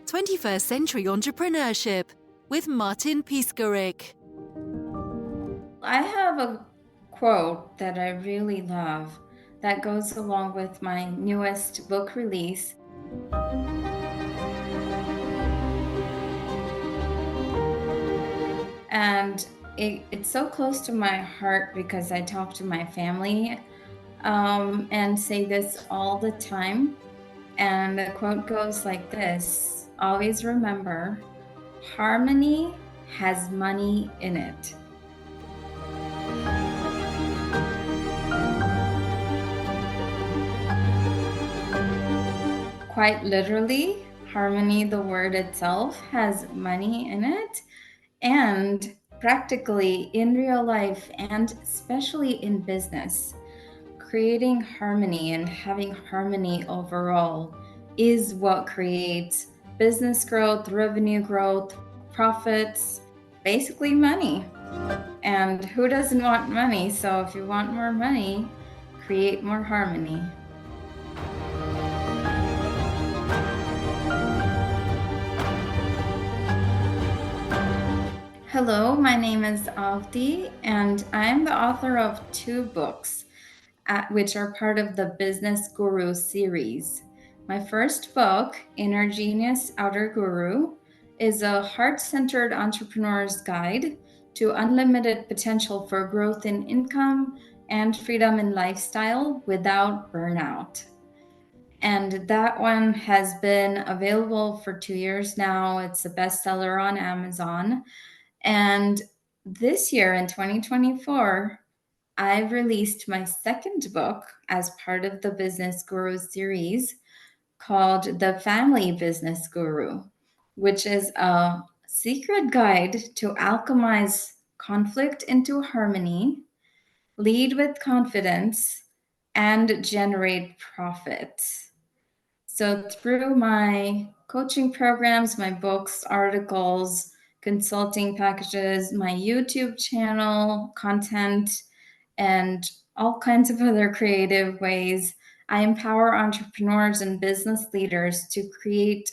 21st Century Entrepreneurship with Martin Piskarik. I have a quote that I really love that goes along with my newest book release. And it's so close to my heart because I talk to my family and say this all the time. And the quote goes like this: always remember, harmony has money in it. Quite literally, harmony, the word itself, has money in it. And practically in real life, and especially in business, creating harmony and having harmony overall is what creates business growth, revenue growth, profits, basically money. And who doesn't want money? So if you want more money, create more harmony. Hello, my name is Avadhi, and I am the author of 2 books, which are part of the Business Guru series. My first book, Inner Genius, Outer Guru, is a heart-centered entrepreneur's guide to unlimited potential for growth in income and freedom in lifestyle without burnout. And that one has been available for 2 years now. It's a bestseller on Amazon. And this year in 2024, I released my second book as part of the Business Guru series called The Family Business Guru, which is a secret guide to alchemize conflict into harmony, lead with confidence, and generate profits. So through my coaching programs, my books, articles, consulting packages, my YouTube channel, content, and all kinds of other creative ways, I empower entrepreneurs and business leaders to create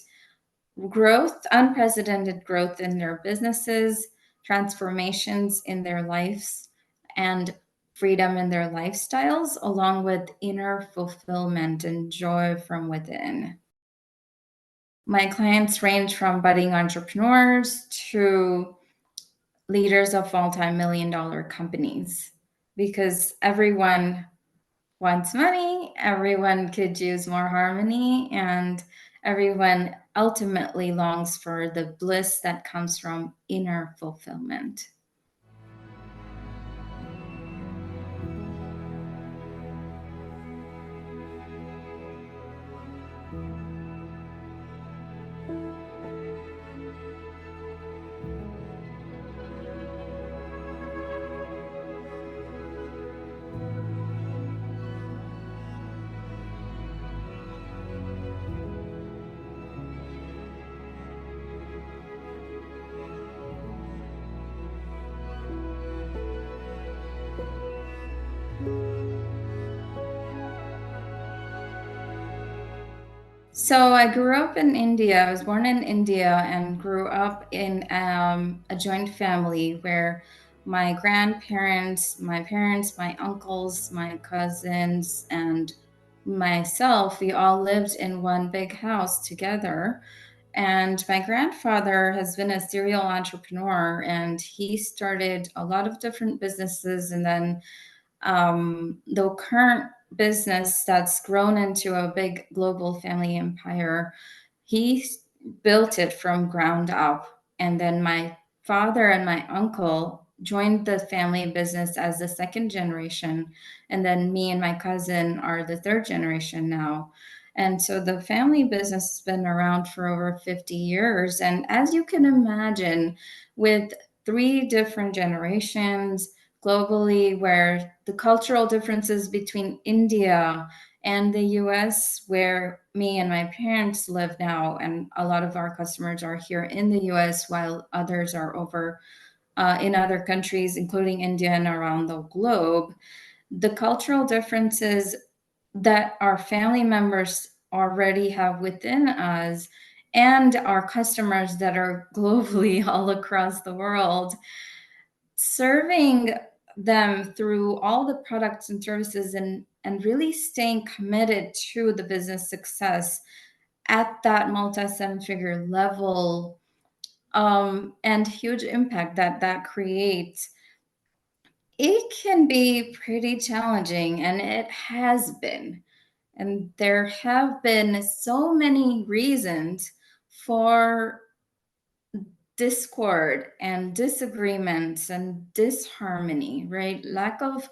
growth, unprecedented growth in their businesses, transformations in their lives, and freedom in their lifestyles, along with inner fulfillment and joy from within. My clients range from budding entrepreneurs to leaders of multi-million-dollar companies, because everyone wants money, everyone could use more harmony, and everyone ultimately longs for the bliss that comes from inner fulfillment. So I grew up in India. I was born in India and grew up in a joint family where my grandparents, my parents, my uncles, my cousins, and myself, we all lived in one big house together. And my grandfather has been a serial entrepreneur, and he started a lot of different businesses. And then the current business that's grown into a big global family empire, he built it from ground up. And then my father and my uncle joined the family business as the second generation. And then me and my cousin are the third generation now. And so the family business has been around for over 50 years. And as you can imagine, with 3 different generations globally, where the cultural differences between India and the US, where me and my parents live now, and a lot of our customers are here in the US, while others are over in other countries, including India and around the globe. The cultural differences that our family members already have within us and our customers that are globally all across the world, serving them through all the products and services, and really staying committed to the business success at that multi-seven-figure level, and huge impact that that creates. It can be pretty challenging, and it has been. And there have been so many reasons for discord and disagreements and disharmony, right? Lack of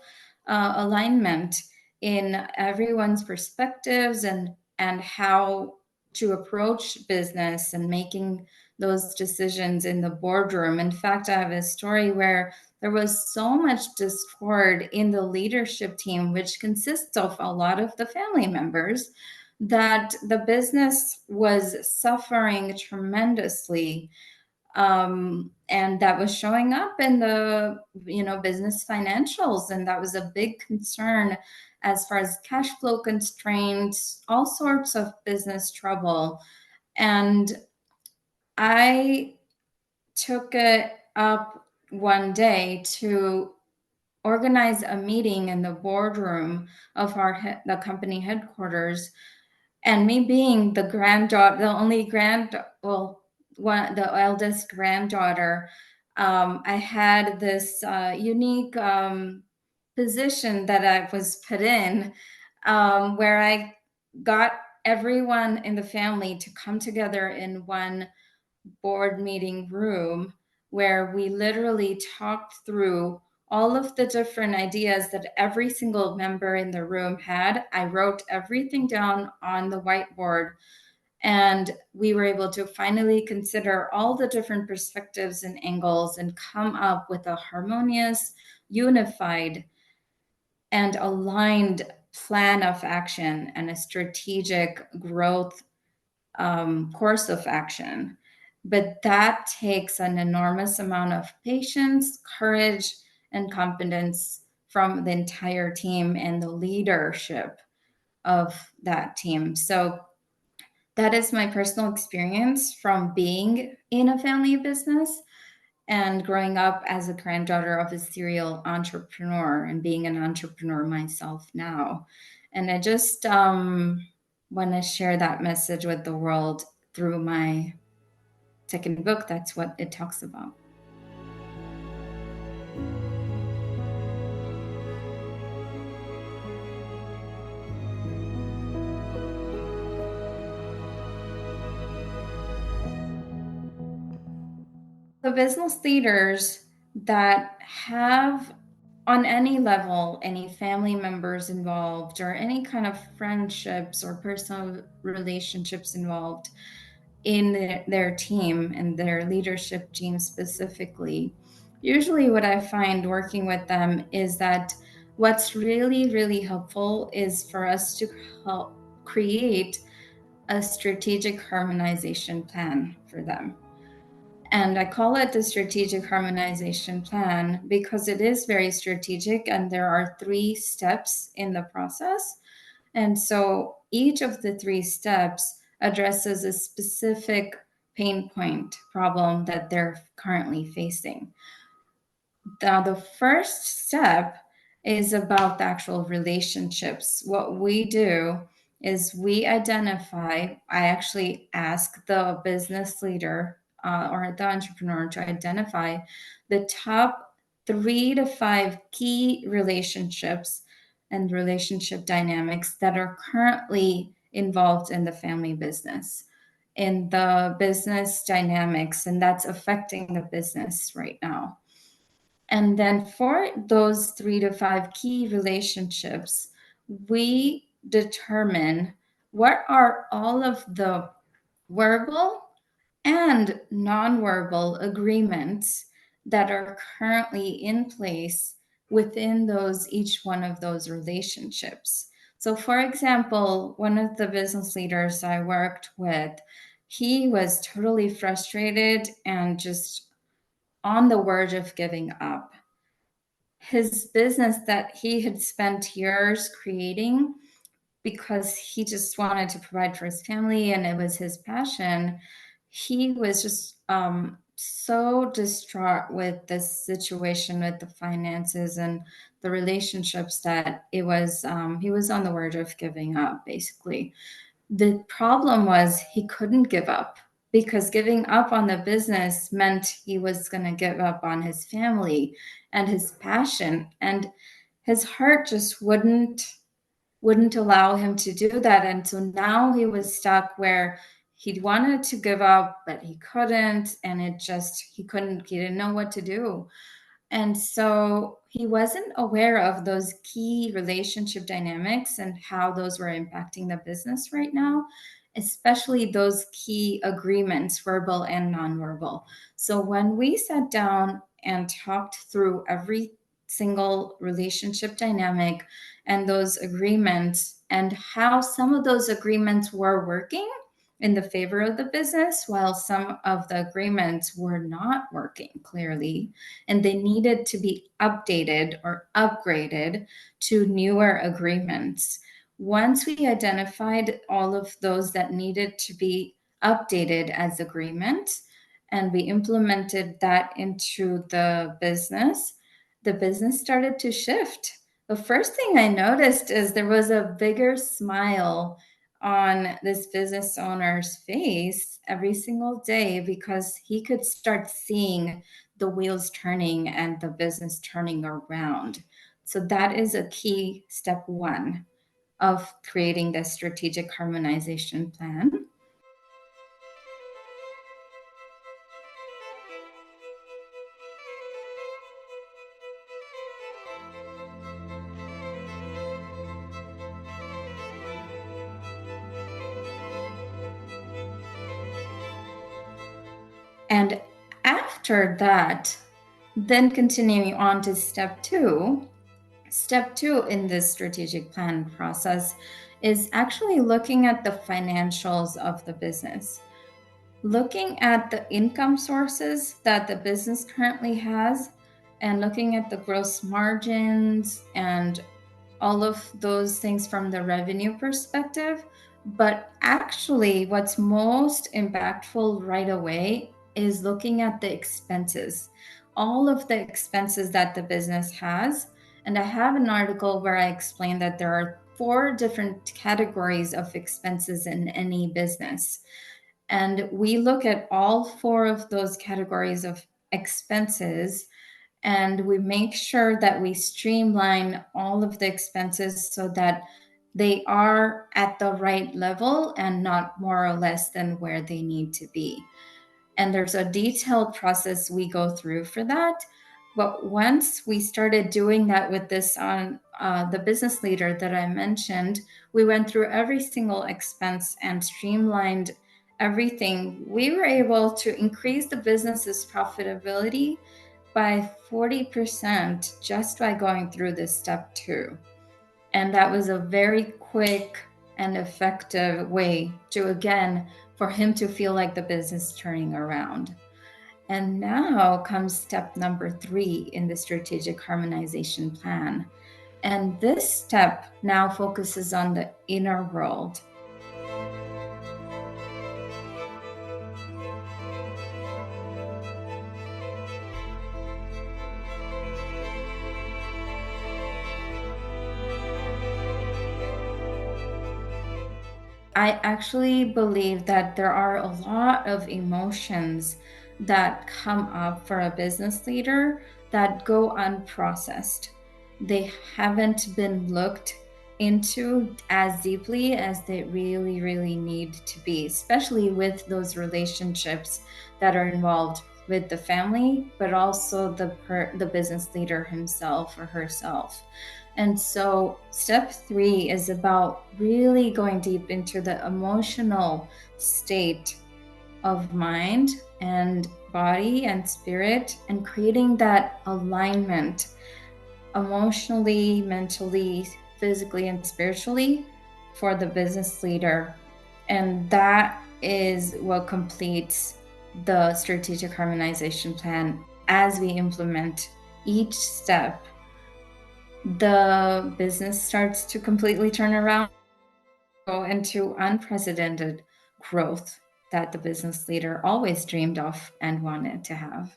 alignment in everyone's perspectives, and how to approach business and making those decisions in the boardroom. In fact, I have a story where there was so much discord in the leadership team, which consists of a lot of the family members, that the business was suffering tremendously, and that was showing up in the business financials, and that was a big concern as far as cash flow constraints, all sorts of business trouble. And I took it up one day to organize a meeting in the boardroom of the company headquarters. And me being the granddaughter, the only the eldest granddaughter, I had this unique position that I was put in, where I got everyone in the family to come together in one board meeting room, where we literally talked through all of the different ideas that every single member in the room had. I wrote everything down on the whiteboard, and we were able to finally consider all the different perspectives and angles and come up with a harmonious, unified, and aligned plan of action and a strategic growth course of action. But that takes an enormous amount of patience, courage, and confidence from the entire team and the leadership of that team. So that is my personal experience from being in a family business and growing up as a granddaughter of a serial entrepreneur and being an entrepreneur myself now. And I just want to share that message with the world through my second book. That's what it talks about. The business leaders that have, on any level, any family members involved, or any kind of friendships or personal relationships involved in their team and their leadership team specifically, usually what I find working with them is that what's really, really helpful is for us to help create a strategic harmonization plan for them. And I call it the strategic harmonization plan because it is very strategic, and there are 3 steps in the process. And so each of the 3 steps addresses a specific pain point problem that they're currently facing. Now, the first step is about the actual relationships. What we do is we identify, I actually ask the business leader or the entrepreneur to identify the top 3 to 5 key relationships and relationship dynamics that are currently involved in the family business, in the business dynamics, and that's affecting the business right now. And then for those 3 to 5 key relationships, we determine what are all of the verbal and nonverbal agreements that are currently in place within each one of those relationships. So for example, one of the business leaders I worked with, he was totally frustrated and just on the verge of giving up. His business that he had spent years creating because he just wanted to provide for his family and it was his passion. He was just so distraught with this situation with the finances and the relationships that it was he was on the verge of giving up, basically. The problem was he couldn't give up, because giving up on the business meant he was going to give up on his family and his passion, and his heart just wouldn't allow him to do that. And so now he was stuck where he wanted to give up, but he couldn't. And he didn't know what to do. And so he wasn't aware of those key relationship dynamics and how those were impacting the business right now, especially those key agreements, verbal and nonverbal. So when we sat down and talked through every single relationship dynamic and those agreements and how some of those agreements were working in the favor of the business, while some of the agreements were not working clearly, and they needed to be updated or upgraded to newer agreements. Once we identified all of those that needed to be updated as agreements, and we implemented that into the business started to shift. The first thing I noticed is there was a bigger smile on this business owner's face every single day, because he could start seeing the wheels turning and the business turning around. So that is a key step one of creating this strategic harmonization plan. And after that, then continuing on to step two. Step two in this strategic plan process is actually looking at the financials of the business, looking at the income sources that the business currently has, and looking at the gross margins and all of those things from the revenue perspective. But actually, what's most impactful right away is looking at the expenses, all of the expenses that the business has. And I have an article where I explain that there are 4 different categories of expenses in any business. And we look at all 4 of those categories of expenses, and we make sure that we streamline all of the expenses so that they are at the right level and not more or less than where they need to be. And there's a detailed process we go through for that. But once we started doing that with this on the business leader that I mentioned, we went through every single expense and streamlined everything. We were able to increase the business's profitability by 40% just by going through this step two. And that was a very quick and effective way to, again, for him to feel like the business turning around. And now comes step number 3 in the strategic harmonization plan. And this step now focuses on the inner world. I actually believe that there are a lot of emotions that come up for a business leader that go unprocessed. They haven't been looked into as deeply as they really, really need to be, especially with those relationships that are involved with the family, but also the business leader himself or herself. And so, step 3 is about really going deep into the emotional state of mind and body and spirit, and creating that alignment emotionally, mentally, physically, and spiritually for the business leader. And that is what completes the strategic harmonization plan. As we implement each step, the business starts to completely turn around. into unprecedented growth that the business leader always dreamed of and wanted to have.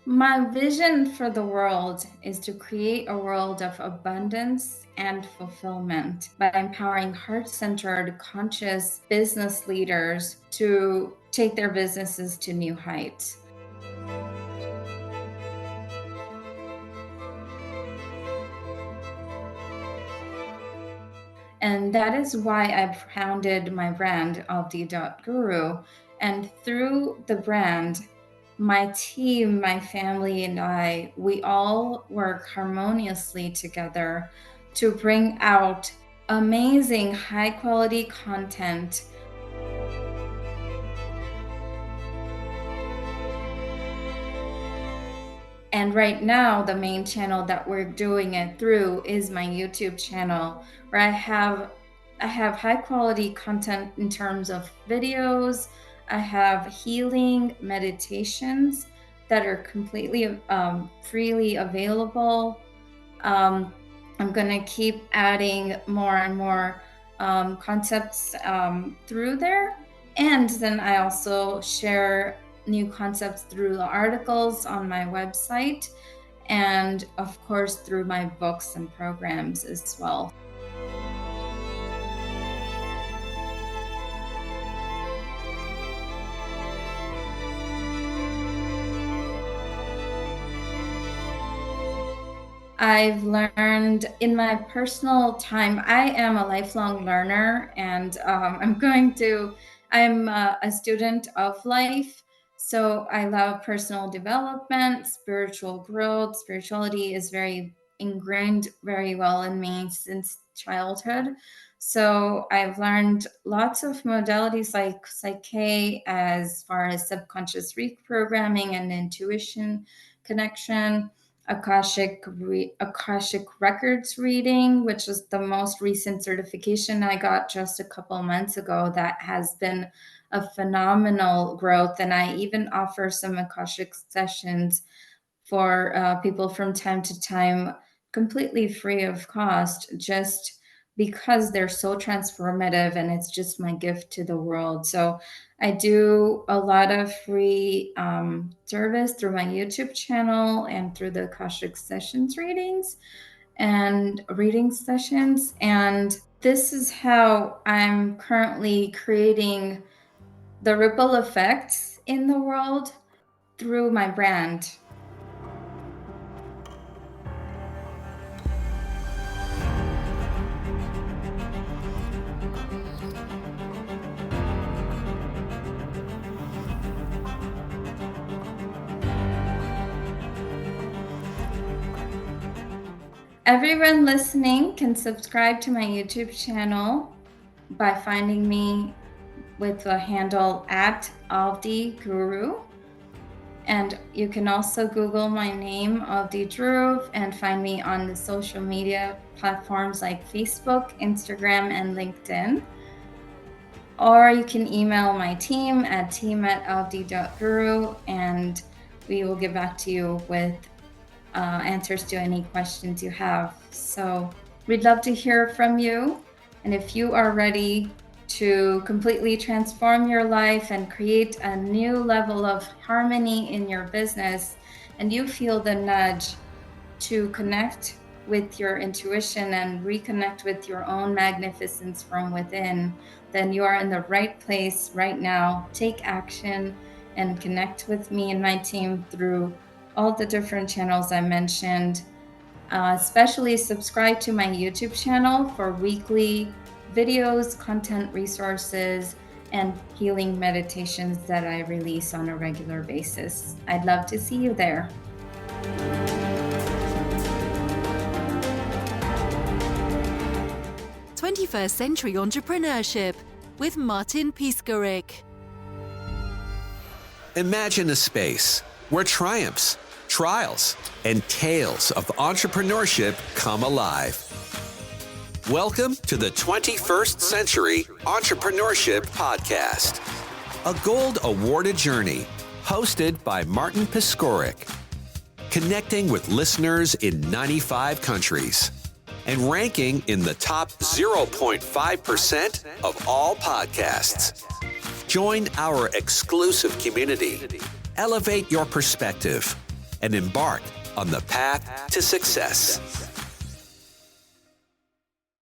My vision for the world is to create a world of abundance and fulfillment by empowering heart centered, conscious business leaders to take their businesses to new heights. And that is why I founded my brand, Avadhi And through the brand, my team, my family, and I, we all work harmoniously together to bring out amazing, high quality content. And right now, the main channel that we're doing it through is my YouTube channel, where I have high quality content in terms of videos. I have healing meditations that are completely freely available. I'm going to keep adding more and more concepts through there. And then I also share new concepts through the articles on my website and, of course, through my books and programs as well. I've learned in my personal time, I am a lifelong learner and I'm a student of life. So I love personal development, spiritual growth. Spirituality is very ingrained very well in me since childhood. So I've learned lots of modalities like Psyche as far as subconscious reprogramming and intuition connection. Akashic Records reading, which is the most recent certification I got just a couple months ago. That has been a phenomenal growth. And I even offer some Akashic sessions for people from time to time, completely free of cost, just because they're so transformative and it's just my gift to the world. So I do a lot of free service through my YouTube channel and through the Akashic Sessions readings and reading sessions. And this is how I'm currently creating the ripple effects in the world through my brand. Everyone listening can subscribe to my YouTube channel by finding me with the handle at Avadhi Guru. And you can also Google my name, Avadhi Dhruv, and find me on the social media platforms like Facebook, Instagram, and LinkedIn. Or you can email my team at team@avadhi.guru, and we will get back to you with answers to any questions you have. So we'd love to hear from you. And if you are ready to completely transform your life and create a new level of harmony in your business, and you feel the nudge to connect with your intuition and reconnect with your own magnificence from within, then you are in the right place right now. Take action and connect with me and my team through all the different channels I mentioned. Especially subscribe to my YouTube channel for weekly videos, content resources, and healing meditations that I release on a regular basis. I'd love to see you there. '21st Century Entrepreneurship with Martin Piskarik. Imagine a space where triumphs, trials, and tales of entrepreneurship come alive. Welcome to the 21st Century Entrepreneurship Podcast, a gold awarded journey hosted by Martin Piskorik, connecting with listeners in 95 countries and ranking in the top 0.5% of all podcasts. Join our exclusive community, elevate your perspective, and embark on the path to success.